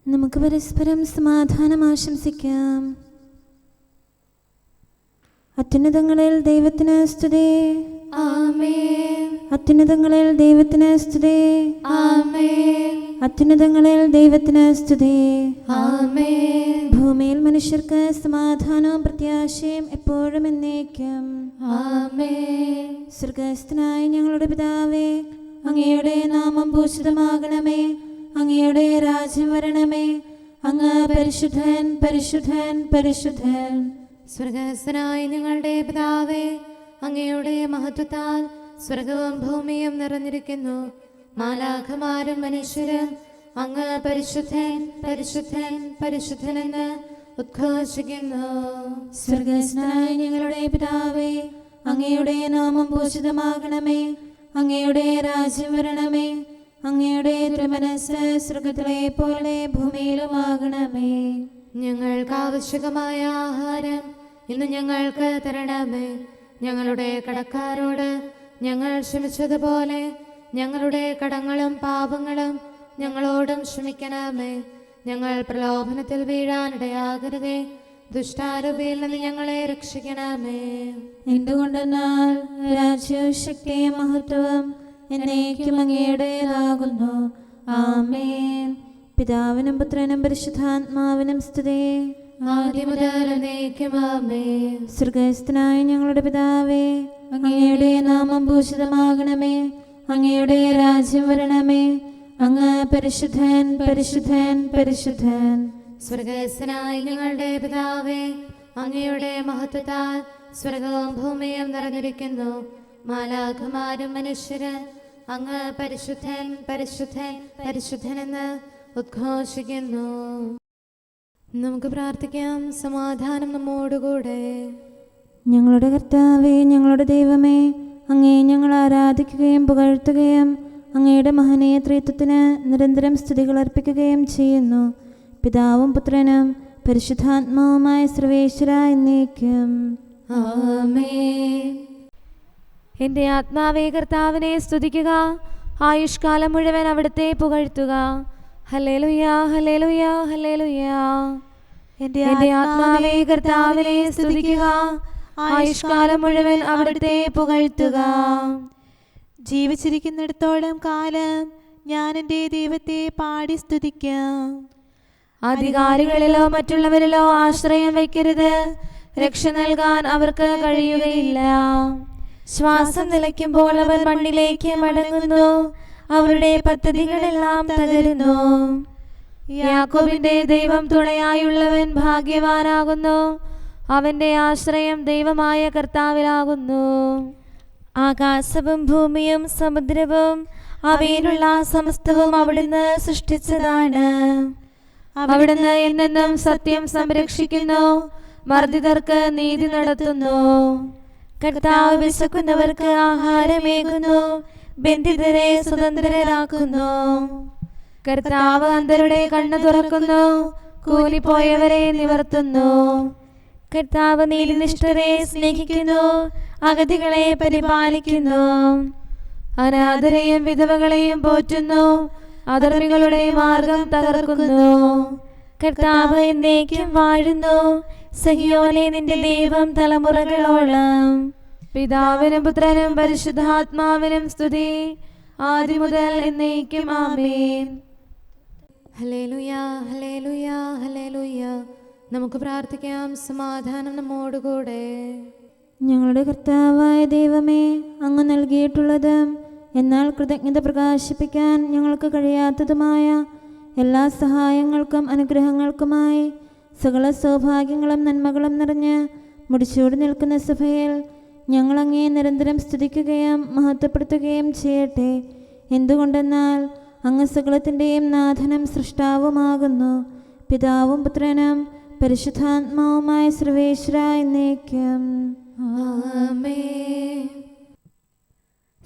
നമുക്ക് പരസ്പരം സമാധാനം ആശംസിക്കാം. അത്യുന്നതങ്ങളിൽ ദൈവത്തിന് സ്തുതി. ആമേൻ. അത്യുന്നതങ്ങളിൽ ദൈവത്തിന് സ്തുതി. ആമേൻ. അത്യുന്നതങ്ങളിൽ ദൈവത്തിന് സ്തുതി. ആമേൻ. ഭൂമിയിൽ മനുഷ്യർക്ക് സമാധാനവും പ്രത്യാശയും എപ്പോഴും എന്നേക്കും. ആമേൻ. സ്വർഗ്ഗസ്ഥനായ ഞങ്ങളുടെ പിതാവേ, അങ്ങയുടെ നാമം പൂജിതമാകണമേ. അങ്ങയുടെ രാജ്യം വരണമേ. അങ്ങ് പരിശുദ്ധൻ, പരിശുദ്ധൻ, പരിശുദ്ധൻ. സ്വർഗ്ഗസ്ഥനായ ഞങ്ങളുടെ പിതാവേ, അങ്ങയുടെ മഹത്വത്താൽ സ്വർഗവും ഭൂമിയും നിറഞ്ഞിരിക്കുന്നു. മാലാഖമാരും മനുഷ്യരും അങ്ങ് പരിശുദ്ധൻ, പരിശുദ്ധൻ, പരിശുദ്ധനെന്ന് ഉദ്ഘോഷിക്കുന്നു. സ്വർഗ്ഗസ്ഥനായ ഞങ്ങളുടെ പിതാവേ, അങ്ങയുടെ നാമം പൂജിതമാകണമേ. അങ്ങയുടെ രാജ്യം വരണമേ. അങ്ങയുടെ തിരുമനസ്സ് സ്വർഗ്ഗത്തിലെ പോലെ ഭൂമിയിലുമാകണമേ. ഞങ്ങൾക്ക് ആവശ്യകമായ ആഹാരം ഇന്ന് ഞങ്ങൾക്ക് തരണമേ. ഞങ്ങളുടെ കടക്കാരോട് ഞങ്ങൾ ക്ഷമിച്ചതുപോലെ ഞങ്ങളുടെ കടങ്ങളും പാപങ്ങളും ഞങ്ങളോടും ക്ഷമിക്കണമേ. ഞങ്ങൾ പ്രലോഭനത്തിൽ വീഴാനിടയാകരുതേ. ദുഷ്ടാരൂപിയിൽ നിന്ന് ഞങ്ങളെ രക്ഷിക്കണമേ. എന്തുകൊണ്ടെന്നാൽ രാജ്യവും ശക്തിയും മഹത്വവും എന്നേക്കും അങ്ങയുടേതാകുന്നു. ആമേൻ. പിതാവിനും പുത്രനും പരിശുദ്ധാത്മാവിനും സ്തുതി. ആദ്യം മുതൽ എന്നേക്കും ആമേൻ. സ്വർഗ്ഗസ്ഥനായ ഞങ്ങളുടെ പിതാവേ, അങ്ങയുടെ നാമം പൂജിതമാകണമേ. അങ്ങയുടെ രാജ്യം വരണമേ. അങ്ങ് പരിശുദ്ധൻ, പരിശുദ്ധൻ, പരിശുദ്ധൻ. സ്വർഗ്ഗസ്ഥനായ ഞങ്ങളുടെ പിതാവേ, അങ്ങയുടെ മഹത്വത്താൽ സ്വർഗവും ഭൂമിയും നിറഞ്ഞിരിക്കുന്നു. മാലാഖമാരും മനുഷ്യരും അങ്ങ് പരിശുദ്ധൻ, പരിശുദ്ധൻ, പരിശുദ്ധനെന്ന് ഉദ്ഘോഷിക്കുന്നു. നമുക്ക് പ്രാർത്ഥിക്കാം. സമാധാനം നമ്മോടുകൂടെ. ഞങ്ങളുടെ കർത്താവേ, ഞങ്ങളുടെ ദൈവമേ, അങ്ങയെ ഞങ്ങൾ ആരാധിക്കുകയും പുകഴ്ത്തുകയും അങ്ങയുടെ മഹനീയ ത്രിത്വത്തിന് നിരന്തരം സ്തുതികൾ അർപ്പിക്കുകയും ചെയ്യുന്നു. പിതാവും പുത്രനും പരിശുദ്ധാത്മാവുമായ സർവേശ്വര എന്നേക്കും. ആമേൻ. എൻ്റെ ആത്മാവേ കർത്താവിനെ സ്തുതിക്കുക. ആയുഷ്കാലം മുഴുവൻ അവിടുത്തെ പുകഴ്ത്തുക. Hallelujah, hallelujah, hallelujah. എൻ്റെ ആത്മാവേ കർത്താവിനെ സ്തുതിക്കുക. ആയുഷ്കാലം മുഴുവൻ അവിടുത്തെ പുകഴ്ത്തുക. ജീവിച്ചിരിക്കുന്നിടത്തോളം കാലം ഞാൻ എൻ്റെ ദൈവത്തെ പാടി സ്തുതിക്കാം. അധികാരികളിലോ മറ്റുള്ളവരിലോ ആശ്രയം വയ്ക്കരുത്. രക്ഷ നൽകാൻ അവർക്ക് കഴിയുകയില്ല. ശ്വാസം നിലയ്ക്കുമ്പോൾ അവർ മണ്ണിലേക്ക് മടങ്ങുന്നു. അവരുടെ പദ്ധതികളെല്ലാം തകരുന്നു. യാക്കോബിന്റെ ദൈവം തുണയായുള്ളവൻ ഭാഗ്യവാനാകുന്നു. അവന്റെ ആശ്രയം ദൈവമായ കർത്താവിലാകുന്നു. ആകാശവും ഭൂമിയും സമുദ്രവും അവയിലുള്ള സമസ്തവും അവിടുന്ന് സൃഷ്ടിച്ചതാണ്. അവിടുന്ന് എന്നെന്നും സത്യം സംരക്ഷിക്കുന്നു. മർദ്ദിതർക്ക് നീതി നടത്തുന്നു. കർത്താവ് വിശക്കുന്നവർക്ക് ആഹാരമേകുന്നു. ബന്ധിതരെ സ്വതന്ത്രരാക്കുന്നു. കർത്താവ് അന്ധരുടെ കണ്ണു തുറക്കുന്നു. കൂലിപ്പോയവരെ നിവർത്തുന്നു. കർത്താവ് നീതിനിഷ്ഠരെ സ്നേഹിക്കുന്നു. അഗതികളെ പരിപാലിക്കുന്നു. അനാഥരെയും വിധവകളെയും പോറ്റുന്നു. അധർമ്മികളുടെ മാർഗം തകർക്കുന്നു. കർത്താവ് എന്നേക്കും വാഴുന്നു. സഹിയോനെ നിന്റെ ദൈവം തലമുറകളോളം. പിതാവിനും പുത്രനും പരിശുദ്ധാത്മാവിനും സ്തുതി. ആദ്യം മുതൽ എന്നേക്കും ആമേൻ. Hallelujah, hallelujah, hallelujah. നമുക്ക് പ്രാർത്ഥിക്കാം. സമാധാനം നമ്മോടുകൂടെ. ഞങ്ങളുടെ കർത്താവായ ദൈവമേ, അങ്ങ് നൽകിയിട്ടുള്ളതും എന്നാൽ കൃതജ്ഞത പ്രകാശിപ്പിക്കാൻ ഞങ്ങൾക്ക് കഴിയാത്തതുമായ എല്ലാ സഹായങ്ങൾക്കും അനുഗ്രഹങ്ങൾക്കുമായി സകല സൗഭാഗ്യങ്ങളും നന്മകളും നിറഞ്ഞ് മുടിച്ചൂടി നിൽക്കുന്ന സഭയിൽ ഞങ്ങൾ അങ്ങയെ നിരന്തരം സ്തുതിക്കുകയും മഹത്വപ്പെടുത്തുകയും ചെയ്യട്ടെ. എന്തുകൊണ്ടെന്നാൽ അങ്ങ് സകലത്തിൻ്റെയും നാഥനും സൃഷ്ടാവുമാകുന്നു. പിതാവും പുത്രനും പരിശുദ്ധാത്മാവുമായ സർവേശ്വര എന്നേക്കും. ആമേൻ.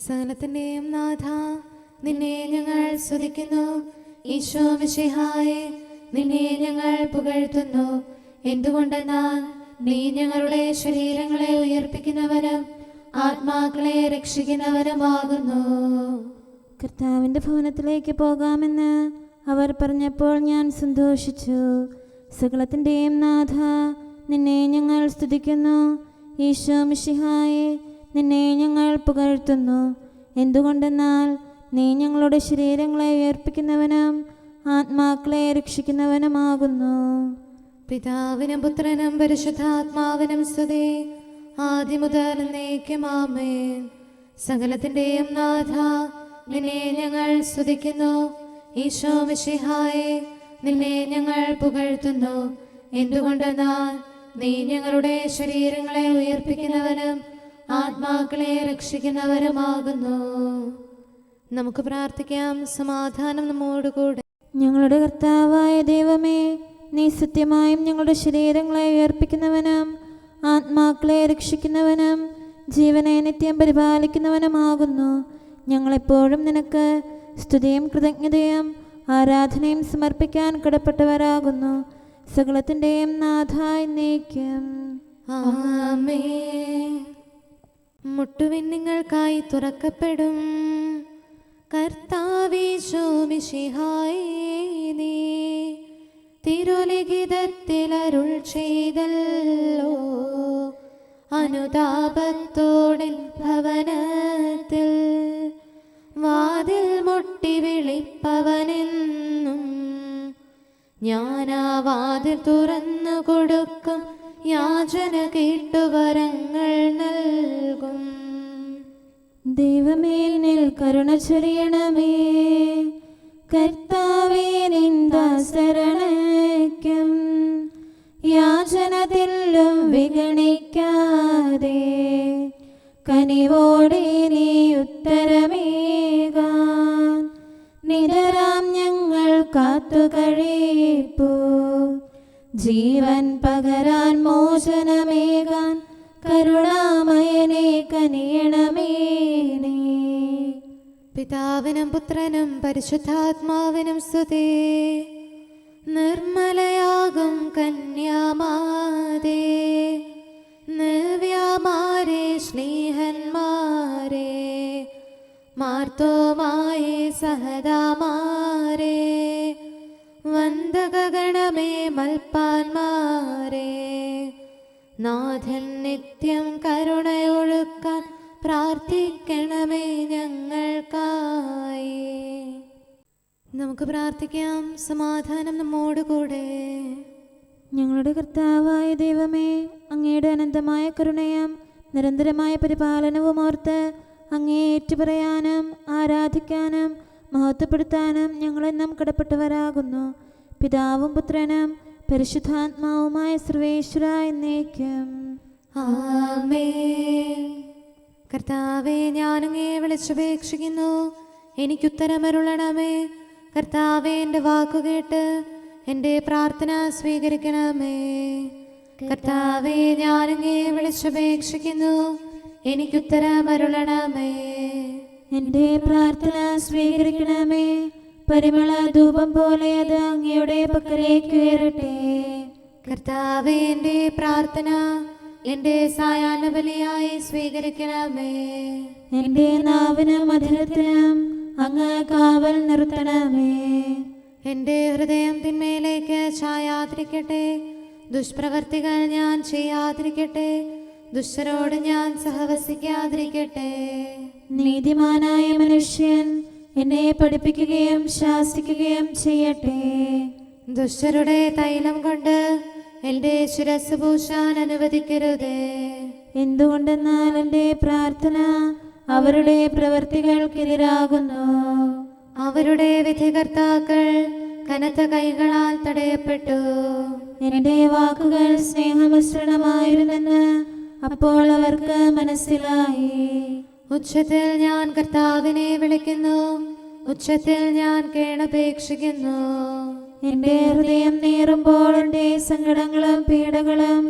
സകലത്തിന്റെയും നാഥ, നിന്നെ ഞങ്ങൾ സ്തുതിക്കുന്നു. ഈശോ മിശിഹായേ, നിന്നെ ഞങ്ങൾ പുകഴ്ത്തുന്നു. എന്തുകൊണ്ടെന്നാൽ നീ ഞങ്ങളുടെ ശരീരങ്ങളെ ഉയർപ്പിക്കുന്നവനും ആത്മാക്കളെ രക്ഷിക്കുന്നവനുമാകുന്നു. കർത്താവിൻ്റെ ഭവനത്തിലേക്ക് പോകാമെന്ന് അവർ പറഞ്ഞപ്പോൾ ഞാൻ സന്തോഷിച്ചു. സകലത്തിൻ്റെയും നാഥ, നിന്നെ ഞങ്ങൾ സ്തുതിക്കുന്നു. ഈശോ മിശിഹായെ, നിന്നെ ഞങ്ങൾ പുകഴ്ത്തുന്നു. എന്തുകൊണ്ടെന്നാൽ നീ ഞങ്ങളുടെ ശരീരങ്ങളെ ഉയർപ്പിക്കുന്നവനും ആത്മാക്കളെ രക്ഷിക്കുന്നവനുമാകുന്നു. പിതാവിനും പുത്രനും പരിശുദ്ധാത്മാവിനും സ്തുതി, ആദ്യം മുതൽ എന്നേക്കും ആമേൻ. സകലത്തിൻ്റെയും നാഥ, നിന്നെ ഞങ്ങൾ സ്തുതിക്കുന്നു. ഈശോ മിശിഹായെ, നിന്നെ ഞങ്ങൾ പുകഴ്ത്തുന്നു. എന്തുകൊണ്ടെന്നാൽ നീ ഞങ്ങളുടെ ശരീരങ്ങളെ ഉയർപ്പിക്കുന്നവനും ആത്മാക്കളെ രക്ഷിക്കുന്നവരുമാകുന്നു. നമുക്ക് പ്രാർത്ഥിക്കാം. സമാധാനം നമ്മോടുകൂടെ. ഞങ്ങളുടെ കർത്താവായ ദൈവമേ, നീ സത്യമായും ഞങ്ങളുടെ ശരീരങ്ങളെ ഉയർപ്പിക്കുന്നവനും ആത്മാക്കളെ രക്ഷിക്കുന്നവനും ജീവനെ നിത്യം പരിപാലിക്കുന്നവനുമാകുന്നു. ഞങ്ങളെപ്പോഴും നിനക്ക് സ്തുതിയും കൃതജ്ഞതയും ആരാധനയും സമർപ്പിക്കാൻ കടപ്പെട്ടവരാകുന്നു. സകലത്തിൻ്റെയും നാഥ എന്നേക്കും ആമേൻ. മുട്ടുവിൻ, നിങ്ങൾക്കായി തുറക്കപ്പെടും. കർത്താവീശോ മിശിഹായേ, നീ തിരുലിഖിതത്തിൽ അരുൾ ചെയ്തല്ലോ, അനുതാപത്തോടെ ഭവനത്തിൽ വാതിൽ മുട്ടി വിളിപ്പവനെന്നും ഞാനാ വാതിൽ തുറന്നു കൊടുക്കും, യാചന കേട്ടു വരങ്ങൾ നൽകും. ദൈവമേ, നിൽ കരുണ ചൊരിയണമേ. കർത്താവേ, നിന്ദാസരണയ്ക്കും യാചനതിലും വിഗണിക്കാതെ കനിവോടെ നീ ഉത്തരമേകാൻ നിതരാം ഞങ്ങൾ കാത്തു കഴിപ്പൂ. ജീവൻ പകരാൻ മോചനമേകാൻ കരുണാമയനെ കനിയണമേ നീ. പിതാവിനും പുത്രനും പരിശുദ്ധാത്മാവിനും സ്തുതി. നിർമ്മലയാകും കന്യാമാതേ, നവ്യമാരെ സ്നേഹന്മാരെ, മാർത്തോമായെ സഹദാമാരെ, വന്ദകഗണമേ മൽപ്പാന്മാരെ, നാഥൻ നിത്യം കരുണയൊഴുക്കാൻ പ്രാർത്ഥിക്കണമേ ഞങ്ങൾക്കായി. നമുക്ക് പ്രാർത്ഥിക്കാം. സമാധാനം നമ്മോടുകൂടെ. ഞങ്ങളുടെ കർത്താവായ ദൈവമേ, അങ്ങയുടെ അനന്തമായ കരുണയും നിരന്തരമായ പരിപാലനവും ഓർത്ത് അങ്ങേ ഏറ്റുപറയാനും ആരാധിക്കാനും മഹത്വപ്പെടുത്താനും ഞങ്ങളെന്നും കടപ്പെട്ടവരാകുന്നു. പിതാവും പുത്രനും പരിശുദ്ധാത്മാവുമായ സർവേശ്വര എന്നേക്കും ആമേൻ. കർത്താവേ, ഞാനങ്ങേ വിളിച്ചപേക്ഷിക്കുന്നു, എനിക്കുത്തരമരുളണമേ. കർത്താവേ, എൻ്റെ വാക്കുകേട്ട് എൻ്റെ പ്രാർത്ഥന സ്വീകരിക്കണമേ. കർത്താവേ, ഞാനങ്ങേ വിളിച്ചപേക്ഷിക്കുന്നു, എനിക്കുത്തരമരുളണമേ. എൻ്റെ പ്രാർത്ഥന സ്വീകരിക്കണമേ. പരിമള ധൂപം പോലെ അത് അങ്ങയുടെ പക്കലേക്ക് ഉയരട്ടെ. കർത്താവേ, എൻ്റെ പ്രാർത്ഥന എൻ്റെ സായാഹ്ന ബലിയായി സ്വീകരിക്കണമേ. എൻ്റെ നാവിനും മധുരത്തിനും അങ്ങ് കാവൽ നിർത്തണമേ. എൻ്റെ ഹൃദയം തിന്മയിലേക്ക് ചായാതിരിക്കട്ടെ, ദുഷ്പ്രവർത്തികൾ ഞാൻ ചെയ്യാതിരിക്കട്ടെ, ദുഷ്ടരോട് ഞാൻ സഹവസിക്കാതിരിക്കട്ടെ. നീതിമാനായ മനുഷ്യൻ എന്നെ പഠിപ്പിക്കുകയും ശാസിക്കുകയും ചെയ്യട്ടെ. ദുഷ്ടരുടെ തൈലം കൊണ്ട് എൻ്റെ ശിരസ് പൂശാൻ അനുവദിക്കരുതേ. എന്തുകൊണ്ടെന്നാൽ എൻ്റെ പ്രാർത്ഥന അവരുടെ പ്രവൃത്തികൾക്കെതിരാകുന്നു. അവരുടെ വിധികർത്താക്കൾ കനത്ത കൈകളാൽ തടയപ്പെട്ടു. എൻ്റെ വാക്കുകൾ സ്നേഹമിശ്രണമായിരുന്നെന്ന് അപ്പോൾ അവർക്ക് മനസ്സിലായി. ഉച്ചത്തിൽ ഞാൻ കർത്താവിനെ വിളിക്കുന്നു, ഉച്ചത്തിൽ ഞാൻ കേണപേക്ഷിക്കുന്നു. എൻ്റെ ഹൃദയം നീറുമ്പോൾ എൻ്റെ സങ്കടങ്ങളും പീഡകളും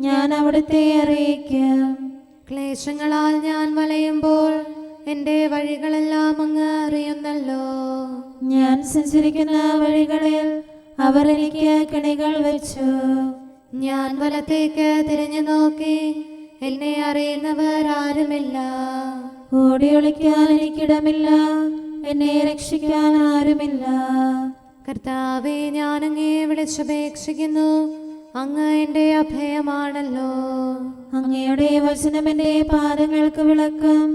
ഞാൻ അവിടുത്തെ അറിയിക്കും. ക്ലേശങ്ങളാൽ ഞാൻ വലയുമ്പോൾ എൻ്റെ വഴികളെല്ലാം അങ്ങ് അറിയുന്നല്ലോ. ഞാൻ സഞ്ചരിക്കുന്ന വഴികളിൽ അവർ എനിക്ക് കെണികൾ വെച്ചു. ഞാൻ വലത്തേക്ക് തിരിഞ്ഞു നോക്കി, എന്നെ അറിയുന്നവർ ആരുമില്ല. ഓടി ഒളിക്കാൻ എനിക്കിടമില്ല, എന്നെ രക്ഷിക്കാൻ ആരുമില്ല. കർത്താവെ, ഞാൻ അങ്ങേ വിളിച്ചപേക്ഷിക്കുന്നു, അങ്ങ് എൻ്റെ അഭയമാണല്ലോ. അങ്ങയുടെ വചനം എൻ്റെ പാദങ്ങൾക്ക് വിളക്കും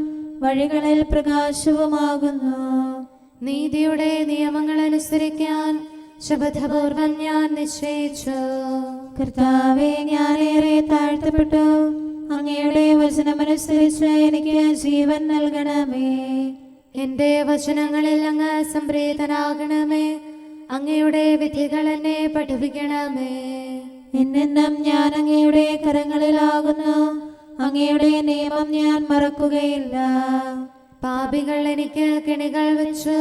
വഴികളിൽ പ്രകാശവുമാകുന്നു. നീതിയുടെ നിയമങ്ങൾ അനുസരിക്കാൻ ശപഥപൂർവം ഞാൻ നിശ്ചയിച്ചു. കർത്താവെ, ഞാനേറെ താഴ്ത്തപ്പെട്ടു. അങ്ങയുടെ വചനമനുസരിച്ച് എനിക്ക് ജീവൻ നൽകണമേ. എൻ്റെ വചനങ്ങളിൽ അങ്ങ് സംപ്രീതനാകണമേ. അങ്ങയുടെ വിധികൾ എന്നെ പഠിപ്പിക്കണമേ. എന്നെന്നും ഞാൻ അങ്ങയുടെ കരങ്ങളിലാകുന്നു. അങ്ങയുടെ നിയമം ഞാൻ മറക്കുകയില്ല. പാപികൾ എനിക്ക് കെണികൾ വെച്ചു,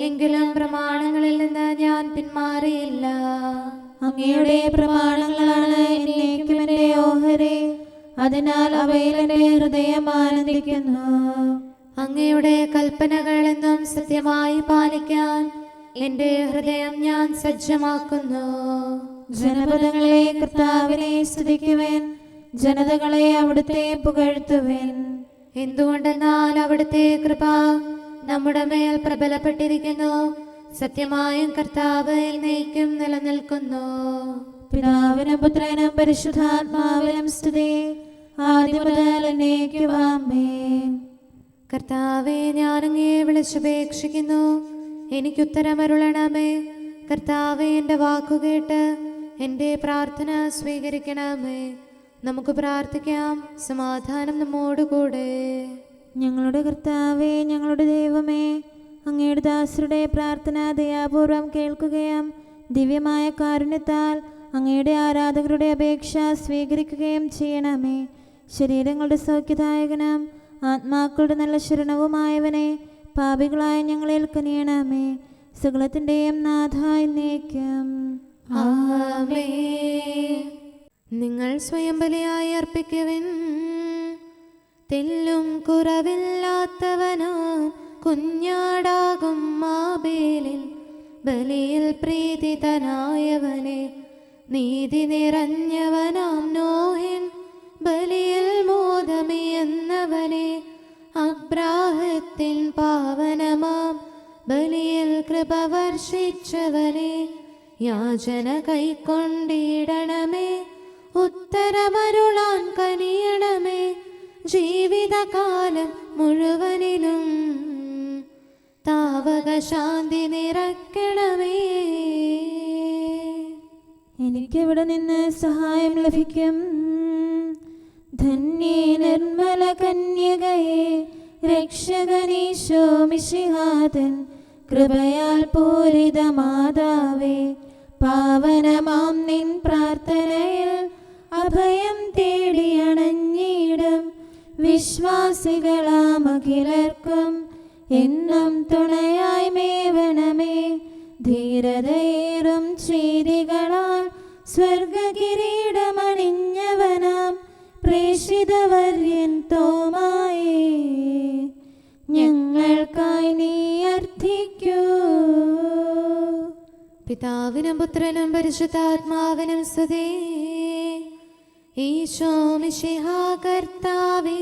എങ്കിലും പ്രമാണങ്ങളിൽ നിന്ന് ഞാൻ പിന്മാറിയില്ല. അങ്ങയുടെ പ്രമാണങ്ങളാണ് എന്നേക്കും എൻ്റെ ഓഹരി. അതിനാൽ അവയിൽ എൻ്റെ ഹൃദയം ആനന്ദിക്കുന്നു. അങ്ങയുടെ കൽപ്പനകൾ എന്നും സത്യമായി പാലിക്കാൻ എൻ്റെ ഹൃദയം ഞാൻ സജ്ജമാക്കുന്നു. ജനപദങ്ങളെ കർത്താവിനെ സ്തുതിക്കുവിൻ, ജനതകളെ അവിടുത്തെ പുകഴ്ത്തുവിൻ. എന്തുകൊണ്ടെന്നാൽ അവിടുത്തെ കൃപ നമ്മുടെ മേൽ പ്രബലപ്പെട്ടിരിക്കുന്നു. സത്യമായും കർത്താവ് എന്നേക്കും നിലനിൽക്കുന്നു. പിതാവിനും പുത്രനും പരിശുദ്ധാത്മാവിനും സ്തുതി, ആദ്യം മുതൽ എന്നേക്കും ആമേൻ. കർത്താവെ, ഞാൻ അങ്ങേ വിളിച്ചപേക്ഷിക്കുന്നു, എനിക്കുത്തരമരുളണമേ. കർത്താവെ, എൻ്റെ വാക്കുകേട്ട് എൻ്റെ പ്രാർത്ഥന സ്വീകരിക്കണമേ. നമുക്ക് പ്രാർത്ഥിക്കാം. സമാധാനം നമ്മോടുകൂടെ. ഞങ്ങളുടെ കർത്താവേ, ഞങ്ങളുടെ ദൈവമേ, അങ്ങയുടെ ദാസരുടെ പ്രാർത്ഥന ദയാപൂർവം കേൾക്കുകയും ദിവ്യമായ കാരുണ്യത്താൽ അങ്ങയുടെ ആരാധകരുടെ അപേക്ഷ സ്വീകരിക്കുകയും ചെയ്യണമേ. ശരീരങ്ങളുടെ സൗഖ്യദായകനും ആത്മാക്കളുടെ നല്ല ശരണവുമായവനെ, പാപികളായ ഞങ്ങളിൽ കനിയണമേ. സകലത്തിൻ്റെയും നാഥ എന്നേക്കും ആമേൻ. നിങ്ങൾ സ്വയം ബലിയായി അർപ്പിക്കുവിൻ. തെല്ലും കുറവില്ലാത്തവനോ കുഞ്ഞാടാകും ആബേലിൻ ബലിയിൽ പ്രീതിതനായവനെ, നീതി നിറഞ്ഞവനാം നോഹിൻ ബലിയിൽ മോദമിയെന്നവനെ, അബ്രാഹത്തിൻ പാവനമാം ബലിയിൽ കൃപ വർഷിച്ചവനെ, യാചന കൈക്കൊണ്ടിടണമേ. ഉത്തരമരുളാൻ കനിയണമേ. ജീവിതകാലം മുഴുവനിലും താവക ശാന്തി നിറയ്ക്കണമേ. എനിക്കെവിടെ നിന്ന് സഹായം ലഭിക്കും? ധന്യേ നിർമ്മല കന്യകയെ, രക്ഷകനീശോ മിശിഹാതൻ കൃപയാൽ പൂരിത മാതാവേ, പാവനമാം നിൻ പ്രാർത്ഥനയിൽ അഭയം തേടിയണഞ്ഞിടും വിശ്വാസികളാം അഖിലർക്കും എന്നും തുണയായി മേവണമേ. ധീരതയേറും ചെയ്തികളാൽ സ്വർഗകിരീടമണിഞ്ഞവനാം പ്രേഷിതവര്യൻ തോമായേ, ഞങ്ങൾക്കായി നീ അർത്ഥിക്കൂ. പിതാവിനും പുത്രനും പരിശുദ്ധാത്മാവിനും സ്തുതി. ഈശോ മിശിഹാ കർത്താവേ,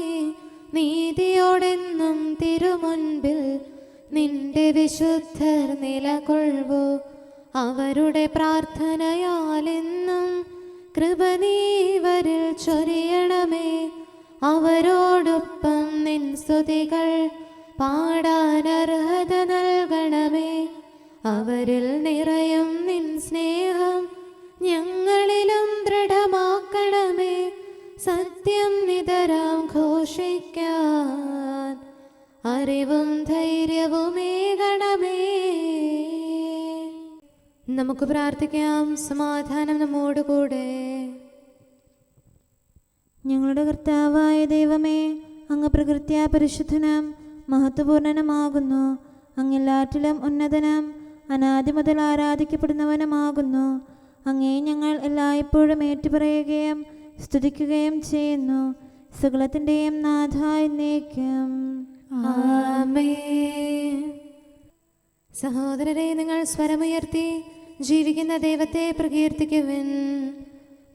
നീതിയോടെന്നും തിരുമുൻപിൽ നിന്റെ വിശുദ്ധർ നിലകൊള്ളൂ. അവരുടെ പ്രാർത്ഥനയാലെന്നും കൃപ നീവരിൽ ചൊരിയണമേ. അവരോടൊപ്പം നിൻ സ്തുതികൾ പാടാൻ അർഹത നൽകണമേ. അവരിൽ നിറയും നിൻ സ്നേഹം ഞങ്ങളിലും ദൃഢമാക്കണമേ. സത്യം നിതരാം ഘോഷിക്കാൻ അറിവും ധൈര്യവുമേകണമേ. നമുക്ക് പ്രാർത്ഥിക്കാം. സമാധാനം നമ്മോടുകൂടെ. ഞങ്ങളുടെ കർത്താവായ ദൈവമേ, അങ്ങ് പ്രകൃത്യാ പരിശുദ്ധനും മഹത്വപൂർണനുമാകുന്നു. അങ്ങെല്ലാറ്റിലും ഉന്നതനും അനാദി മുതൽ ആരാധിക്കപ്പെടുന്നവനുമാകുന്നു. അങ്ങേ ഞങ്ങൾ എല്ലായ്പ്പോഴും ഏറ്റുപറയുകയും സ്തുതിക്കുകയും ചെയ്യുന്നു. സകലത്തിൻ്റെയും നാഥ എന്നേക്കും ആമേൻ. സഹോദരരെ, നിങ്ങൾ സ്വരമുയർത്തി ജീവിക്കുന്ന ദൈവത്തെ പ്രകീർത്തിക്കുവിൻ.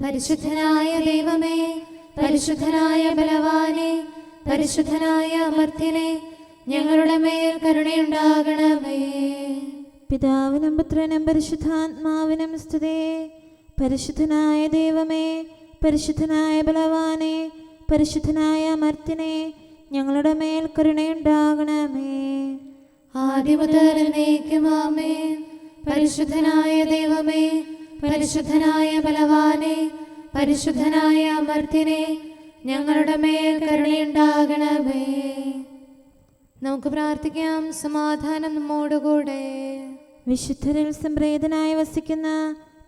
പരിശുദ്ധനായ ദൈവമേ, പരിശുദ്ധനായ ബലവാനെ, പരിശുദ്ധനായ അമർത്യനെ, ഞങ്ങളുടെ മേൽ കരുണയുണ്ടാകണമേ. പിതാവിനും പുത്രനും പരിശുദ്ധാത്മാവിനും സ്തുതി. പരിശുദ്ധനായ ദൈവമേ, പരിശുദ്ധനായ ബലവാനെ, പരിശുദ്ധനായ അമർത്യനെ, ഞങ്ങളുടെ മേൽ കരുണയുണ്ടാകണമേ. ആദിമുതൽ എന്നേക്കും ആമേൻ. പരിശുദ്ധനായ ദൈവമേ, പരിശുദ്ധനായ ബലവാനെ, പരിശുദ്ധനായ അമർത്യനെ, ഞങ്ങളുടെ മേൽ കരുണയുണ്ടാകണമേ. നമുക്ക് പ്രാർത്ഥിക്കാം. സമാധാനം നമ്മോടുകൂടെ. വിശുദ്ധരിൽ സംപ്രീതനായി വസിക്കുന്ന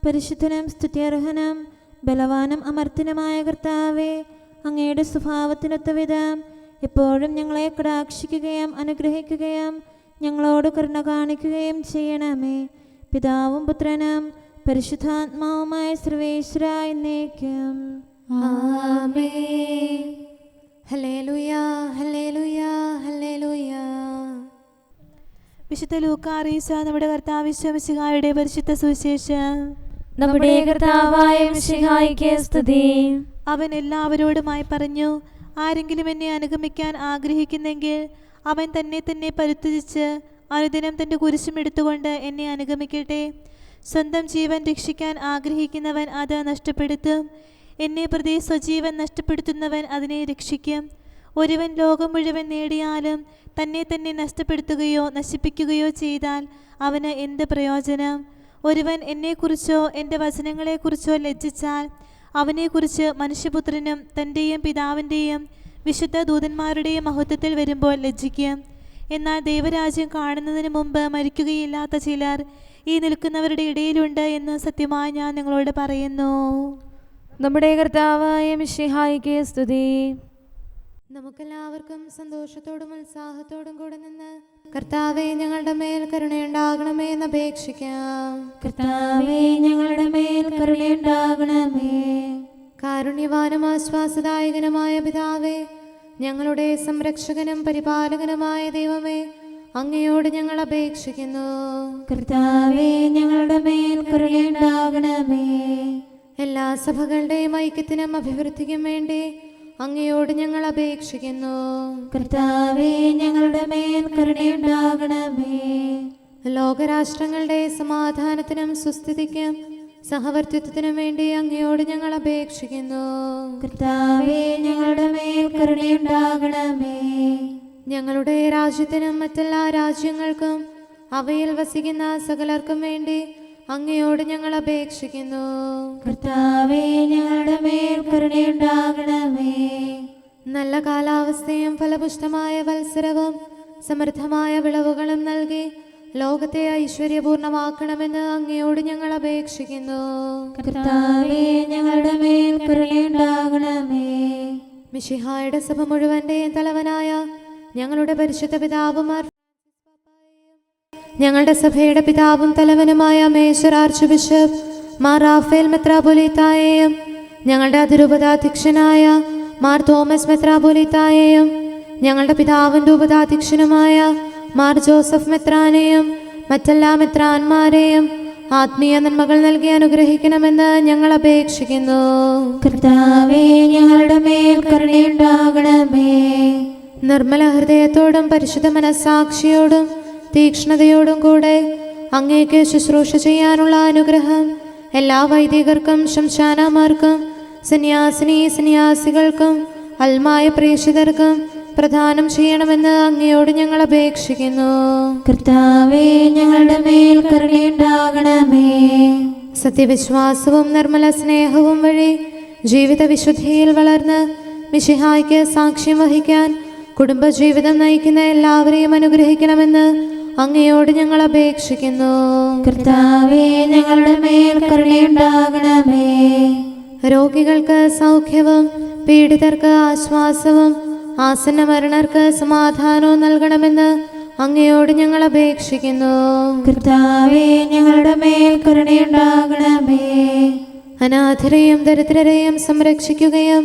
പരിശുദ്ധനും സ്തുത്യർഹനും ബലവാനും അമർത്യനുമായ കർത്താവേ, അങ്ങയുടെ സ്വഭാവത്തിനൊത്ത വിധം എപ്പോഴും ഞങ്ങളെ കടാക്ഷിക്കുകയും അനുഗ്രഹിക്കുകയും ഞങ്ങളോട് കരുണ കാണിക്കുകയും ചെയ്യണമേ. പിതാവും പുത്രനും പരിശുദ്ധാത്മാവുമായ സർവേശ്വര എന്നേക്കും ആമേൻ. Hallelujah, hallelujah, hallelujah. വിശുദ്ധ ലൂക്കാ അറിയിച്ച നമ്മുടെ കർത്താവ് മിശിഹായുടെ പരിശുദ്ധ സുവിശേഷം. നമ്മുടെ കർത്താവായ മിശിഹായ്ക്ക് സ്തുതി. അവൻ എല്ലാവരോടുമായി പറഞ്ഞു, ആരെങ്കിലും എന്നെ അനുഗമിക്കാൻ ആഗ്രഹിക്കുന്നെങ്കിൽ അവൻ തന്നെ പരിത്യജിച്ച് അനുദിനം തൻ്റെ കുരിശും എടുത്തുകൊണ്ട് എന്നെ അനുഗമിക്കട്ടെ. സ്വന്തം ജീവൻ രക്ഷിക്കാൻ ആഗ്രഹിക്കുന്നവൻ അത് നഷ്ടപ്പെടുത്തും. എന്നെ പ്രതി സ്വജീവൻ നഷ്ടപ്പെടുത്തുന്നവൻ അതിനെ രക്ഷിക്കും. ഒരുവൻ ലോകം മുഴുവൻ നേടിയാലും തന്നെ നഷ്ടപ്പെടുത്തുകയോ നശിപ്പിക്കുകയോ ചെയ്താൽ അവന് എന്ത് പ്രയോജനം? ഒരുവൻ എന്നെക്കുറിച്ചോ എൻ്റെ വചനങ്ങളെക്കുറിച്ചോ ലജ്ജിച്ചാൽ അവനെക്കുറിച്ച് മനുഷ്യപുത്രനും തൻ്റെയും പിതാവിൻ്റെയും വിശുദ്ധ ദൂതന്മാരുടെയും മഹത്വത്തിൽ വരുമ്പോൾ ലജ്ജിക്കും. എന്നാൽ ദൈവരാജ്യം കാണുന്നതിന് മുമ്പ് മരിക്കുകയില്ലാത്ത ചിലർ ഈ നിൽക്കുന്നവരുടെ ഇടയിലുണ്ട് എന്ന് സത്യമായി ഞാൻ നിങ്ങളോട് പറയുന്നു. നമ്മുടെ കർത്താവായ മിശിഹായ്ക്ക് സ്തുതി. നമുക്കെല്ലാവർക്കും സന്തോഷത്തോടും ഉത്സാഹത്തോടും കൂടെ നിന്ന് കർത്താവേ, ഞങ്ങളുടെ മേൽ കരുണയുണ്ടാകണമേ എന്ന് അപേക്ഷിക്കാം. കർത്താവേ, ഞങ്ങളുടെ മേൽ കരുണയുണ്ടാകണമേ. കാരുണ്യവാനും ആശ്വാസദായകനുമായ പിതാവേ, ഞങ്ങളുടെ സംരക്ഷകനും പരിപാലകനുമായ ദൈവമേ, അങ്ങയോട് ഞങ്ങൾ അപേക്ഷിക്കുന്നു. കർത്താവേ, ഞങ്ങളുടെ മേൽ കരുണയുണ്ടാകണമേ. എല്ലാ സഭകളുടെയും ഐക്യത്തിനും അഭിവൃദ്ധിക്കും വേണ്ടി അങ്ങയോട് ഞങ്ങൾ അപേക്ഷിക്കുന്നു. കർത്താവേ, ഞങ്ങളുടെ മേൽ കരുണയുണ്ടാകണമേ. ലോകരാഷ്ട്രങ്ങളുടെ സമാധാനത്തിനും സുസ്ഥിതിക്കും സഹവർത്തിത്വത്തിനും വേണ്ടി അങ്ങയോട് ഞങ്ങൾ അപേക്ഷിക്കുന്നു. കർത്താവേ, ഞങ്ങളുടെ മേൽ കരുണയുണ്ടാകണമേ. ഞങ്ങളുടെ രാജ്യത്തിനും മറ്റെല്ലാ രാജ്യങ്ങൾക്കും അവയിൽ വസിക്കുന്ന സകലർക്കും വേണ്ടി അങ്ങയോട് ഞങ്ങൾ അപേക്ഷിക്കുന്നു. കർത്താവേ, ഞങ്ങളുടെ മേൽ കരുണയുണ്ടാകണമേ. നല്ല കാലാവസ്ഥയും ഫലപുഷ്ടമായ വത്സരവും സമൃദ്ധമായ വിളവുകളും നൽകി ലോകത്തെ ഐശ്വര്യപൂർണമാക്കണമെന്ന് അങ്ങയോട് ഞങ്ങൾ അപേക്ഷിക്കുന്നു. കർത്താവേ, ഞങ്ങളുടെ മേൽ കരുണയുണ്ടാകണമേ. മിശിഹായുടെ സഭ മുഴുവന്റെയും തലവനായ ഞങ്ങളുടെ പരിശുദ്ധ പിതാവുമാർ, ഞങ്ങളുടെ സഭയുടെ പിതാവും തലവനുമായ major archbishop Mar Raphael മെത്രാപൊലീത്തായെയും ഞങ്ങളുടെ അതിരൂപതാധ്യക്ഷനായ മാർ തോമസ് മെത്രാപൊലീത്തായെയും ഞങ്ങളുടെ പിതാവിൻ്റെ ഉപതാധ്യക്ഷനുമായ മാർ ജോസഫ് മെത്രാനെയും മറ്റെല്ലാ മെത്രാന്മാരെയും ആത്മീയ നന്മകൾ നൽകി അനുഗ്രഹിക്കണമെന്ന് ഞങ്ങൾ അപേക്ഷിക്കുന്നു. കർത്താവേ, ഞങ്ങളുടെ മേൽ കരുണയുണ്ടാകണമേ. നിർമ്മല ഹൃദയത്തോടും പരിശുദ്ധ മനസ്സാക്ഷിയോടും തീക്ഷ്ണതയോടും കൂടെ അങ്ങേക്ക് ശുശ്രൂഷ ചെയ്യാനുള്ള അനുഗ്രഹം എല്ലാ വൈദികർക്കും ശംശാനമാർക്കും സന്യാസികൾക്കും അൽമായ പ്രേക്ഷിതർക്കും പ്രദാനം ചെയ്യണമെന്ന് അങ്ങയോട് ഞങ്ങൾ അപേക്ഷിക്കുന്നു. കർത്താവേ, ഞങ്ങളുടെ മേൽ കരുണയുണ്ടാകണമേ. സത്യവിശ്വാസവും നിർമ്മല സ്നേഹവും വഴി ജീവിത വിശുദ്ധിയിൽ വളർന്ന് മിശിഹായ്ക്ക് സാക്ഷ്യം വഹിക്കാൻ കുടുംബജീവിതം നയിക്കുന്ന എല്ലാവരെയും അനുഗ്രഹിക്കണമെന്ന് അങ്ങയോട് ഞങ്ങൾ അപേക്ഷിക്കുന്നു. കർത്താവേ, ഞങ്ങളുടെ മേൽ കരുണയുണ്ടാകണമേ. രോഗികൾക്ക് സൗഖ്യവും പീഡിതർക്ക് ആശ്വാസവും ആസന്ന മരണർക്ക് സമാധാനവും നൽകണമെന്ന് അങ്ങയോട് ഞങ്ങൾ അപേക്ഷിക്കുന്നു. കർത്താവേ, ഞങ്ങളുടെ മേൽ കരുണയുണ്ടാകണമേ. അനാഥരെയും ദരിദ്രരെയും സംരക്ഷിക്കുകയും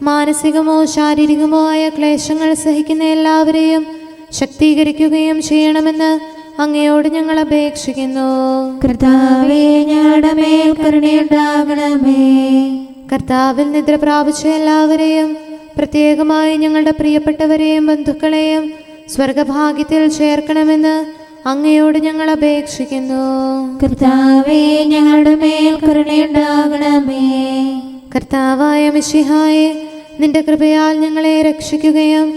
മാനസികമോ ശാരീരികമോ ആയ ക്ലേശങ്ങൾ സഹിക്കുന്ന എല്ലാവരെയും ശക്തീകരിക്കുകയും ചെയ്യണമെന്ന് അങ്ങയോട് ഞങ്ങൾ അപേക്ഷിക്കുന്നു. കർത്താവേ, ഞങ്ങളുടെ മേൽ കരുണയുണ്ടാകണമേ. കർത്താവിൽ നിദ്ര പ്രാപിച്ച എല്ലാവരെയും പ്രത്യേകമായി ഞങ്ങളുടെ പ്രിയപ്പെട്ടവരെയും ബന്ധുക്കളെയും സ്വർഗഭാഗ്യത്തിൽ ചേർക്കണമെന്ന് അങ്ങയോട് ഞങ്ങൾ അപേക്ഷിക്കുന്നു. കർത്താവേ, ഞങ്ങളുടെ മേൽ കരുണയുണ്ടാകണമേ. കർത്താവായ മിശിഹായെ, നിന്റെ കൃപയാൽ ഞങ്ങളെ രക്ഷിക്കുകയും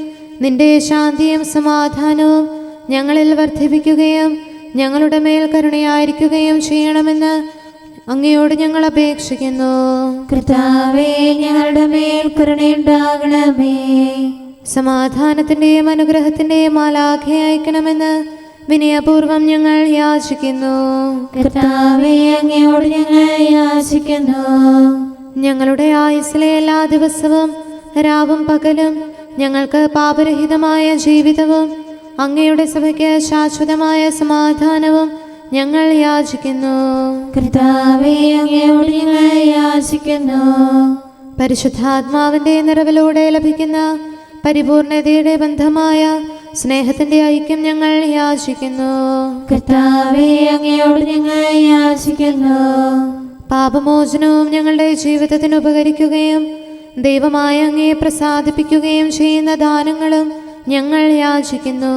നിന്റെ ശാന്തിയും സമാധാനവും ഞങ്ങളിൽ വർദ്ധിപ്പിക്കുകയും ഞങ്ങളുടെ മേൽ കരുണയായിരിക്കുകയും ചെയ്യണമെന്ന് അങ്ങയോട് ഞങ്ങൾ അപേക്ഷിക്കുന്നു. കർത്താവേ, ഞങ്ങളുടെ മേൽ കരുണയുണ്ടാകണമേ. സമാധാനത്തിന്റെയും അനുഗ്രഹത്തിന്റെയും മാലാഖയെ അയക്കണമെന്ന് വിനയപൂർവം ഞങ്ങൾ യാചിക്കുന്നു. കർത്താവേ, അങ്ങയോട് ഞങ്ങൾ യാചിക്കുന്നു. ഞങ്ങളുടെ ആയുസ്സിലെ എല്ലാ ദിവസവും രാവും പകലും ഞങ്ങൾക്ക് പാപരഹിതമായ ജീവിതവും അങ്ങയുടെ സഭയ്ക്ക് ശാശ്വതമായ സമാധാനവും ഞങ്ങൾ യാചിക്കുന്നു. കർത്താവേ, അങ്ങയോട് ഞങ്ങൾ യാചിക്കുന്നു. പരിശുദ്ധാത്മാവിന്റെ നിറവിലൂടെ ലഭിക്കുന്ന പരിപൂർണതയുടെ ബന്ധമായ സ്നേഹത്തിന്റെ ഐക്യം ഞങ്ങൾ യാചിക്കുന്നു. കർത്താവേ, അങ്ങയോട് ഞങ്ങൾ യാചിക്കുന്നു. പാപമോചനവും ഞങ്ങളുടെ ജീവിതത്തിന് ഉപകരിക്കുകയും ദൈവമായ അങ്ങയെ പ്രസാദിപ്പിക്കുകയും ചെയ്യുന്ന ദാനങ്ങളും ഞങ്ങൾ യാചിക്കുന്നു.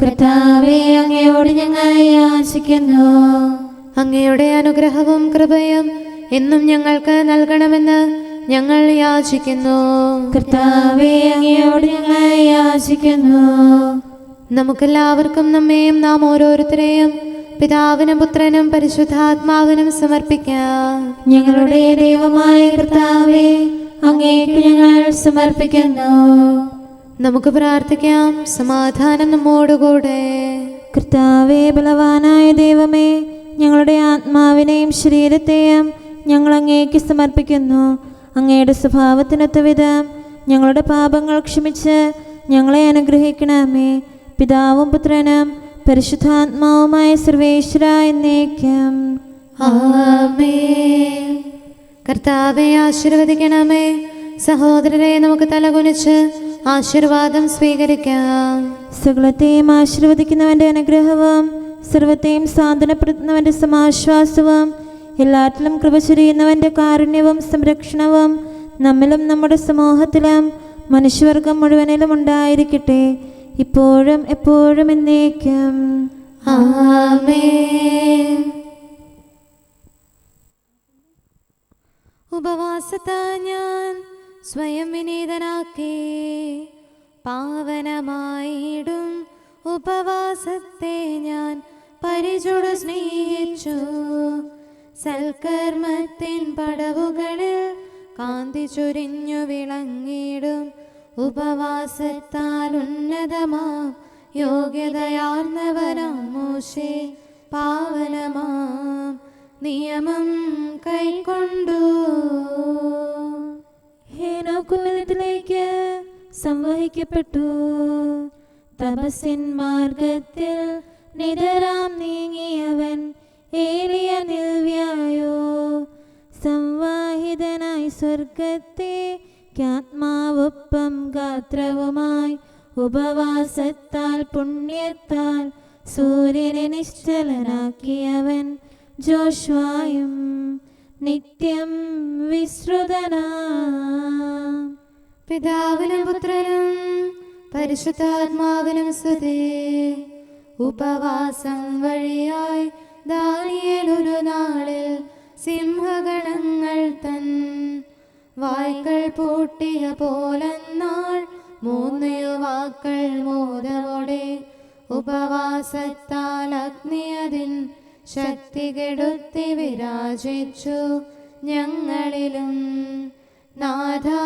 കർത്താവേ, അങ്ങയോട് ഞങ്ങൾ യാചിക്കുന്നു. അങ്ങയുടെ അനുഗ്രഹവും കൃപയും എന്നും ഞങ്ങൾക്ക് നൽകണമെന്ന് ഞങ്ങൾ യാചിക്കുന്നു. കർത്താവേ, അങ്ങയോട് ഞങ്ങൾ യാചിക്കുന്നു. നമുക്കെല്ലാവർക്കും നമ്മെയും നാം ഓരോരുത്തരെയും പിതാവിനും പുത്രനും പരിശുദ്ധാത്മാവിനും സമർപ്പിക്കാം. ഞങ്ങളുടെ ദൈവമായ കർത്താവേ, അങ്ങേക്ക് ഞങ്ങൾ സമർപ്പിക്കുന്നു. നമുക്ക് പ്രാർത്ഥിക്കാം. സമാധാനം നമ്മോടുകൂടെ. കർത്താവേ, ബലവാനായ ദൈവമേ, ഞങ്ങളുടെ ആത്മാവിനെയും ശരീരത്തെയും ഞങ്ങൾ അങ്ങേക്ക് സമർപ്പിക്കുന്നു. അങ്ങയുടെ സ്വഭാവത്തിനൊത്ത വിധം ഞങ്ങളുടെ പാപങ്ങൾ ക്ഷമിച്ച് ഞങ്ങളെ അനുഗ്രഹിക്കണമേ. പിതാവും പുത്രനും പരിശുദ്ധാത്മാവുമായ സർവേശ്വര എന്നേക്കും. ആമേൻ. കർത്താവെ ആശീർവദിക്കണമേ. സഹോദരരെ, നമുക്ക് തലകുനിച്ച് ആശീർവാദം സ്വീകരിക്കാം. സകലത്തെയും ആശീർവദിക്കുന്നവന്റെ അനുഗ്രഹവും സർവത്തെയും സാന്ത്വനപ്പെടുത്തുന്നവന്റെ സമാശ്വാസവും എല്ലാറ്റിലും കൃപ ചൊരിയുന്നവന്റെ കാരുണ്യവും സംരക്ഷണവും നമ്മിലും നമ്മുടെ സമൂഹത്തിലും മനുഷ്യവർഗം മുഴുവനിലും ഉണ്ടായിരിക്കട്ടെ, ഇപ്പോഴും എപ്പോഴും എന്നേക്കും. ആമേൻ. ഉപവാസത്താ ഞാൻ സ്വയം വിനീതനാക്കി പാവനമായിടും ഉപവാസത്തെ ഞാൻ പരിചോട് സ്നേഹിച്ചു. സൽക്കർമ്മത്തിൻ പടവുകളിൽ കാന്തി ചൊരിഞ്ഞു വിളങ്ങിടും ഉപവാസത്താൽ ഉന്നതമാം യോഗ്യതയാർന്നവനാം മോശെ പാവനമാം നിയമം കൈക്കൊണ്ടു. ഹേനോക്കുന്നതിലേക്ക് സംവഹിക്കപ്പെട്ടു. തപസ്സിൻ മാർഗത്തിൽ നിതരാം നീങ്ങിയവൻ ഏലിയ നിൽവ്യായോ. സംവാഹിതനായി സ്വർഗത്തെ ആത്മാവൊപ്പം ഗാത്രവുമായി ഉപവാസത്താൽ പുണ്യത്താൽ സൂര്യനെ നിശ്ചലനാക്കിയവൻ ജോഷ്വായും നിത്യം വിശ്രുതനാം. പിതാവിനും പുത്രനും പരിശുദ്ധാത്മാവിനും സ്തുതി. ഉപവാസം വഴിയായി ദാനിയേൽ ഒരു നാളിൽ സിംഹഗണങ്ങൾ തൻ വായ്ക്കൾ പൂട്ടിയ പോലെന്നാൾ 3 യുവാക്കൾ മോദമോടെ ഉപവാസത്താൽ അഗ്നിയതിൻ ശക്തി കെടുത്തി വിരാജിച്ചു. ഞങ്ങളിലും നാഥാ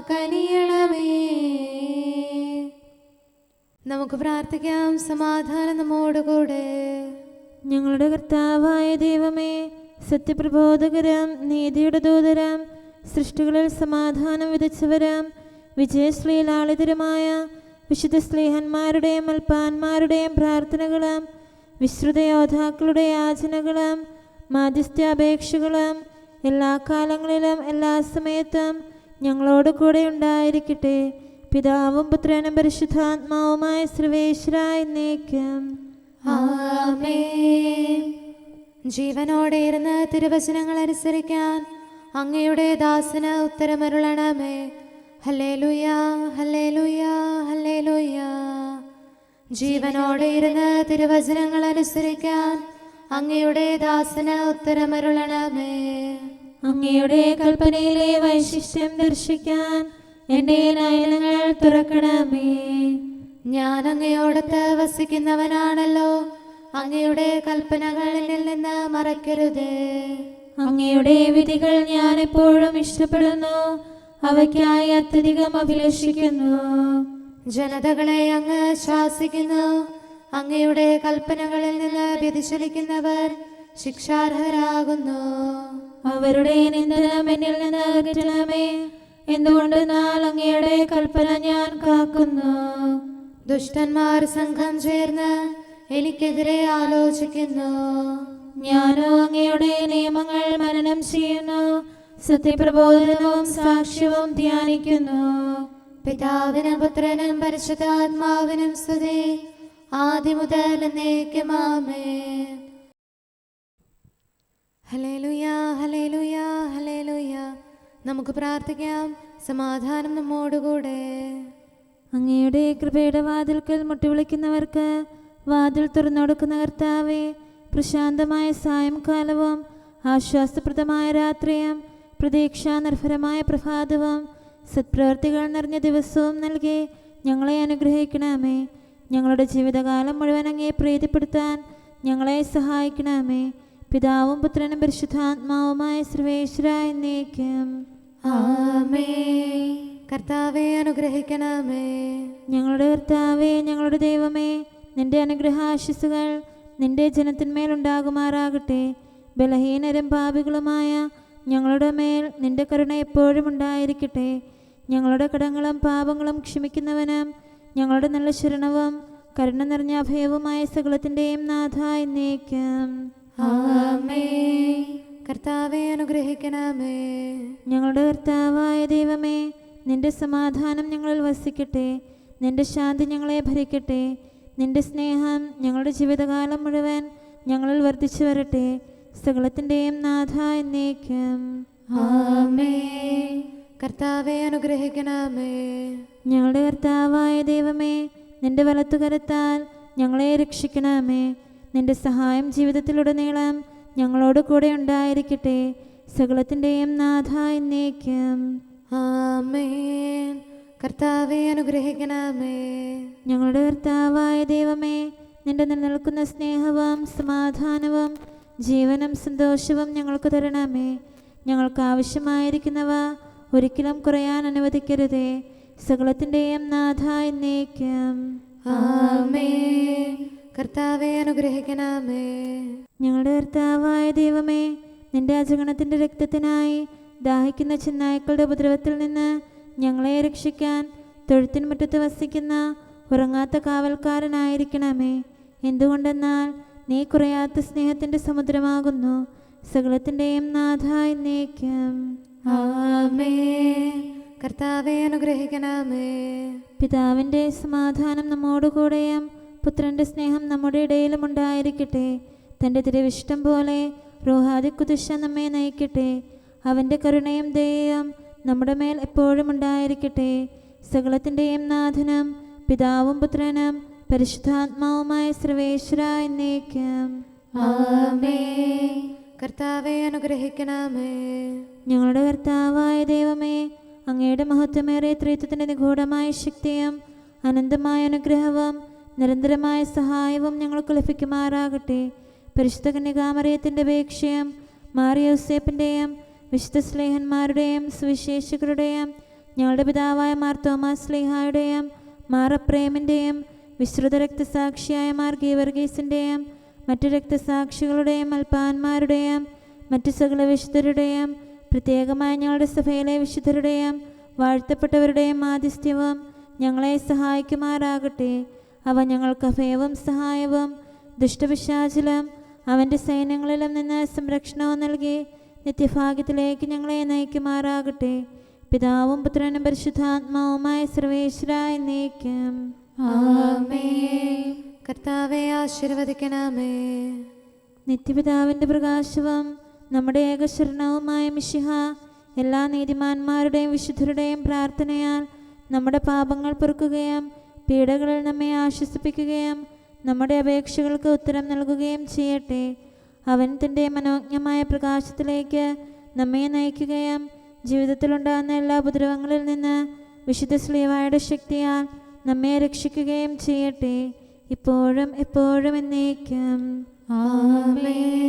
കനിയണമേ. നമുക്ക് പ്രാർത്ഥിക്കാം. സമാധാനം നമ്മോടുകൂടെ. ഞങ്ങളുടെ കർത്താവായ ദൈവമേ, സത്യപ്രബോധകരം നീതിയുടെ ദൂതരം സൃഷ്ടികളിൽ സമാധാനം വിതച്ചവരം വിജയശ്രീലാളിതരുമായ വിശുദ്ധ സ്ലീഹന്മാരുടെയും അൽപ്പാന്മാരുടെയും പ്രാർത്ഥനകളും വിശ്രുത യോദ്ധാക്കളുടെ യാചനകളും മാധ്യസ്ഥാപേക്ഷകളും എല്ലാ കാലങ്ങളിലും എല്ലാ സമയത്തും ഞങ്ങളോട് കൂടെ ഉണ്ടായിരിക്കട്ടെ, പിതാവും പുത്രനും പരിശുദ്ധാത്മാവുമായ സർവേശ്വര എന്നേക്കും. ആമേൻ. ജീവനോടെ ഇരുന്ന് തിരുവചനങ്ങൾ അനുസരിക്കാൻ അങ്ങയുടെ ദാസന് ഉത്തരമരുളണമേ. Hallelujah, hallelujah, hallelujah. ജീവനോടെ ഇരുന്ന് തിരുവചനങ്ങൾ അനുസരിക്കാൻ അങ്ങയുടെ ദാസന് ഉത്തരമരുളണമേ. അങ്ങയുടെ കൽപ്പനയിലെ വൈശിഷ്ട്യം ദർശിക്കാൻ എൻ്റെ നയനങ്ങൾ തുറക്കണമേ. ഞാൻ അങ്ങയോടത്ത് വസിക്കുന്നവനാണല്ലോ, അങ്ങയുടെ കൽപ്പനകൾ എന്നിൽ നിന്ന് മറക്കരുതേ. അങ്ങയുടെ വിധികൾ ഞാൻ എപ്പോഴും ഇഷ്ടപ്പെടുന്നു, അവയ്ക്കായി അത്യധികം അഭിലഷിക്കുന്നു. ജനതകളെ അങ്ങ് ശാസിക്കുന്നു, അങ്ങയുടെ കൽപ്പനകളിൽ നിന്ന് വ്യതിചലിക്കുന്നവർ ശിക്ഷാർഹരാകുന്നു. അവരുടെ നിന്ദനം എന്നിൽ നിന്ന് അകറ്റണമേ, എന്തുകൊണ്ടെന്നാൽ അങ്ങയുടെ കൽപ്പന ഞാൻ കാക്കുന്നു. ദുഷ്ടന്മാർ സംഘം ചേർന്ന് എനിക്കെതിരെ ആലോചിക്കുന്നു. ഞാനോ അങ്ങയുടെ നിയമങ്ങൾ മനനം ചെയ്യുന്നു, സത്യപ്രബോധനവും സാക്ഷ്യവും ധ്യാനിക്കുന്നു. പിതാവിനും പുത്രനും പരിശുദ്ധാത്മാവിനും സ്തുതി, ആദ്യം മുതൽ എന്നേക്കും ആമേൻ. Hallelujah, hallelujah, hallelujah. നമുക്ക് പ്രാർത്ഥിക്കാം. സമാധാനം നമ്മോടുകൂടെ. അങ്ങയുടെ കൃപയുടെ വാതിൽക്കൽ മുട്ടിവിളിക്കുന്നവർക്ക് വാതിൽ തുറന്നുകൊടുക്കുന്ന കർത്താവേ, പ്രശാന്തമായ സായംകാലവും ആശ്വാസപ്രദമായ രാത്രിയും പ്രതീക്ഷാനിർഭരമായ പ്രഭാതവും സത്പ്രവർത്തികൾ നിറഞ്ഞ ദിവസവും നൽകി ഞങ്ങളെ അനുഗ്രഹിക്കണമേ. ഞങ്ങളുടെ ജീവിതകാലം മുഴുവൻ അങ്ങയെ പ്രീതിപ്പെടുത്താൻ ഞങ്ങളെ സഹായിക്കണമേ. പിതാവും പുത്രനും പരിശുദ്ധാത്മാവുമായ സർവേശ്വരായ എന്നേക്കും ആമേൻ. കർത്താവെ അനുഗ്രഹിക്കണമേ. ഞങ്ങളുടെ കർത്താവേ, ഞങ്ങളുടെ ദൈവമേ, നിന്റെ അനുഗ്രഹാശിസുകൾ നിന്റെ ജനത്തിന്മേലുണ്ടാകുമാറാകട്ടെ. ബലഹീനരും പാപികളുമായ ഞങ്ങളുടെ മേൽ നിന്റെ കരുണ എപ്പോഴും ഉണ്ടായിരിക്കട്ടെ. ഞങ്ങളുടെ കടങ്ങളും പാപങ്ങളും ക്ഷമിക്കുന്നവനും ഞങ്ങളുടെ നല്ല ശരണവും കരുണ നിറഞ്ഞ അഭയവുമായ സകലത്തിൻ്റെയും നാഥ എന്നേക്കും ആമേൻ. കർത്താവെ അനുഗ്രഹിക്കണമേ. ഞങ്ങളുടെ കർത്താവായ ദൈവമേ, നിന്റെ സമാധാനം ഞങ്ങളിൽ വസിക്കട്ടെ. നിന്റെ ശാന്തി ഞങ്ങളെ ഭരിക്കട്ടെ. നിന്റെ സ്നേഹം ഞങ്ങളുടെ ജീവിതകാലം മുഴുവൻ ഞങ്ങളിൽ വർദ്ധിച്ചു വരട്ടെ. സകലത്തിൻ്റെയും നാഥ എന്നേക്കും ആമേൻ. കർത്താവെ അനുഗ്രഹിക്കണമേ. ഞങ്ങളുടെ കർത്താവായ ദൈവമേ, നിന്റെ വലത്തുകരത്താൽ ഞങ്ങളെ രക്ഷിക്കണമേ. നിന്റെ സഹായം ജീവിതത്തിലുടനീളം ഞങ്ങളോട് കൂടെ ഉണ്ടായിരിക്കട്ടെ. സകലത്തിൻ്റെയും നാഥ എന്നേക്കും ആമേൻ. കർത്താവെ അനുഗ്രഹിക്കണമേ. ഞങ്ങളുടെ കർത്താവായ ദൈവമേ, നിന്റെ നിലനിൽക്കുന്ന സ്നേഹവും സമാധാനവും ജീവനും സന്തോഷവും ഞങ്ങൾക്ക് തരണമേ. ഞങ്ങൾക്ക് ആവശ്യമായിരിക്കുന്നവ ഒരിക്കലും കുറയാൻ അനുവദിക്കരുതേ. സകലത്തിൻ്റെയും നാഥ എന്നേക്കും ആമേൻ. കർത്താവെ അനുഗ്രഹിക്കണമേ. ഞങ്ങളുടെ കർത്താവായ ദൈവമേ, നിന്റെ അജഗണത്തിൻ്റെ രക്തത്തിനായി ദാഹിക്കുന്ന ചെന്നായ്ക്കളുടെ ഉപദ്രവത്തിൽ നിന്ന് ഞങ്ങളെ രക്ഷിക്കാൻ തൊഴുത്തിൻ മുറ്റത്ത് വസിക്കുന്ന ഉറങ്ങാത്ത കാവൽക്കാരനായിരിക്കണമേ. എന്തുകൊണ്ടെന്നാൽ നീ കുറയാത്ത സ്നേഹത്തിൻ്റെ സമുദ്രമാകുന്നു. സകലത്തിൻ്റെയും നാഥ എന്നേക്കും ആമേൻ. കർത്താവെ അനുഗ്രഹിക്കണമേ. പിതാവിൻ്റെ സമാധാനം നമ്മോടുകൂടെയും പുത്രൻ്റെ സ്നേഹം നമ്മുടെ ഇടയിലും ഉണ്ടായിരിക്കട്ടെ. തൻ്റെ തിരുവിഷ്ടം പോലെ റോഹാദിക്കുദിശ നമ്മെ നയിക്കട്ടെ. അവൻ്റെ കരുണയും ദയയും നമ്മുടെ മേൽ എപ്പോഴും ഉണ്ടായിരിക്കട്ടെ. സകലത്തിൻ്റെയും നാഥനും പിതാവും പുത്രനും പരിശുദ്ധാത്മാവുമായ സർവേശ്വര എന്നേക്കും ആമേൻ. കർത്താവെ അനുഗ്രഹിക്കണമേ. ഞങ്ങളുടെ കർത്താവായ ദൈവമേ, അങ്ങയുടെ മഹത്വമേറിയ ത്രിത്വത്തിൻ്റെ നിഗൂഢമായ ശക്തിയും അനന്തമായ അനുഗ്രഹവും നിരന്തരമായ സഹായവും ഞങ്ങൾക്ക് ലഭിക്കുമാറാകട്ടെ. പരിശുദ്ധ കന്യകാമറിയത്തിൻ്റെ അപേക്ഷയും മാറിയോസേപ്പിൻ്റെയും വിശുദ്ധ സ്ലേഹന്മാരുടെയും സുവിശേഷകരുടെയും ഞങ്ങളുടെ പിതാവായ മാർ തോമാസ് സ്ലീഹായുടെയും മാർ അപ്രേമിൻ്റെയും വിശ്രുത രക്തസാക്ഷിയായ മാർ ഗീവർഗീസിൻ്റെയും മറ്റു രക്തസാക്ഷികളുടെയും അൽപ്പാന്മാരുടെയും മറ്റു സകല വിശുദ്ധരുടെയും പ്രത്യേകമായി ഞങ്ങളുടെ സഭയിലെ വിശുദ്ധരുടെയും വാഴ്ത്തപ്പെട്ടവരുടെയും ആതിഥ്യവും ഞങ്ങളെ സഹായിക്കുമാറാകട്ടെ. അവ ഞങ്ങൾക്ക് അഭയവും സഹായവും ദുഷ്ടപിശാചിലും അവൻ്റെ സൈന്യങ്ങളിലും നിന്ന് സംരക്ഷണവും നൽകി നിത്യഭാഗ്യത്തിലേക്ക് ഞങ്ങളെ നയിക്കുമാറാകട്ടെ. പിതാവും പുത്രനും പരിശുദ്ധാത്മാവുമായ സർവേശ്വര എന്നേക്കും ആമേൻ. കർത്താവെ ആശീർവദിക്കണമേ. നിത്യപിതാവിൻ്റെ പ്രകാശവും നമ്മുടെ ഏകശരണവുമായ മിശിഹ എല്ലാ നീതിമാന്മാരുടെയും വിശുദ്ധരുടെയും പ്രാർത്ഥനയാൽ നമ്മുടെ പാപങ്ങൾ പൊറുക്കുകയും പീഡകളിൽ നമ്മെ ആശ്വസിപ്പിക്കുകയും നമ്മുടെ അപേക്ഷകൾക്ക് ഉത്തരം നൽകുകയും ചെയ്യട്ടെ. അവൻ തൻ്റെ മനോജ്ഞമായ പ്രകാശത്തിലേക്ക് നമ്മെ നയിക്കുകയും ജീവിതത്തിലുണ്ടാകുന്ന എല്ലാ ഉപദ്രവങ്ങളിൽ നിന്ന് വിശുദ്ധ ശ്ലീഹായുടെ ശക്തിയാൽ നമ്മെ രക്ഷിക്കുകയും ചെയ്യട്ടെ, ഇപ്പോഴും എപ്പോഴും എന്നേക്കും. ആമേൻ.